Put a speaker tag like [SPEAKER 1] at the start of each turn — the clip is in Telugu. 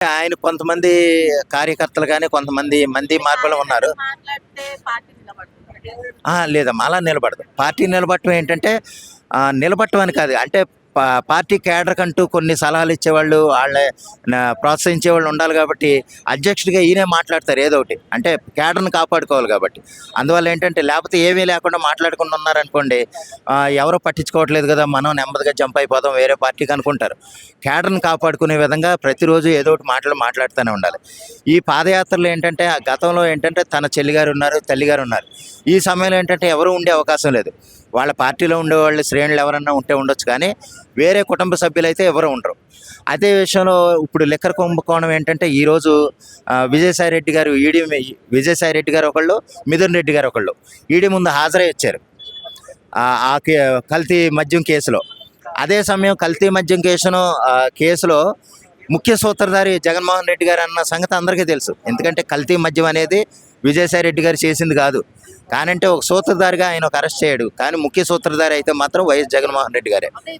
[SPEAKER 1] ఆయన కొంతమంది కార్యకర్తలు గాని, కొంతమంది మార్పులో ఉన్నారు.
[SPEAKER 2] మాట్లాడితే పార్టీ నిలబడుతుంది.
[SPEAKER 1] లేదమ్మా అలా నిలబడదు. పార్టీ నిలబడటం ఏంటంటే నిలబడటం అని కాదు. అంటే పార్టీ కేడర్‌కంటూ కొన్ని సలహాలు ఇచ్చేవాళ్ళు, ప్రోత్సహించేవాళ్ళు ఉండాలి కాబట్టి అధ్యక్షుడిగా ఈయనే మాట్లాడతారు ఏదో ఒకటి. అంటే కేడర్‌ని కాపాడుకోవాలి కాబట్టి. అందువల్ల ఏంటంటే లేకపోతే ఏమీ లేకుండా మాట్లాడకుండా ఉన్నారనుకోండి, ఎవరో పట్టించుకోవట్లేదు కదా! మనం నెమ్మదిగా జంప్ అయిపోదాం వేరే పార్టీకి అనుకుంటారు. కేడర్‌ని కాపాడుకునే విధంగా ప్రతిరోజు ఏదో ఒకటి మాట్లాడుతూనే ఉండాలి. ఈ పాదయాత్రలో ఏంటంటే గతంలో ఏంటంటే తన చెల్లిగారు ఉన్నారు, తల్లిగారు ఉన్నారు. ఈ సమయంలో ఏంటంటే ఎవరు ఉండే అవకాశం లేదు. వాళ్ళ పార్టీలో ఉండేవాళ్ళు శ్రేణులు ఎవరన్నా ఉంటే ఉండొచ్చు, కానీ వేరే కుటుంబ సభ్యులైతే ఎవరు ఉండరు. అదే విషయంలో ఇప్పుడు లిక్కర్ కుంభకోణం ఏంటంటే ఈరోజు విజయసాయిరెడ్డి గారు ఒకళ్ళు, మిథున్ రెడ్డి గారు ఒకళ్ళు ఈడీ ముందు హాజరై వచ్చారు కల్తీ మద్యం కేసులో. అదే సమయం కల్తీ మద్యం కేసులో ముఖ్య సూత్రధారి జగన్మోహన్ రెడ్డి గారు అన్న సంగతి అందరికీ తెలుసు. ఎందుకంటే కల్తీ మద్యం అనేది విజయసాయిరెడ్డి గారు చేసింది కాదు. కానంటే ఒక సూత్రధారిగా ఆయన ఒక అరెస్ట్ చేయడు, కానీ ముఖ్య సూత్రధారి అయితే మాత్రం వైఎస్ జగన్మోహన్ రెడ్డి గారే.
[SPEAKER 2] అంటే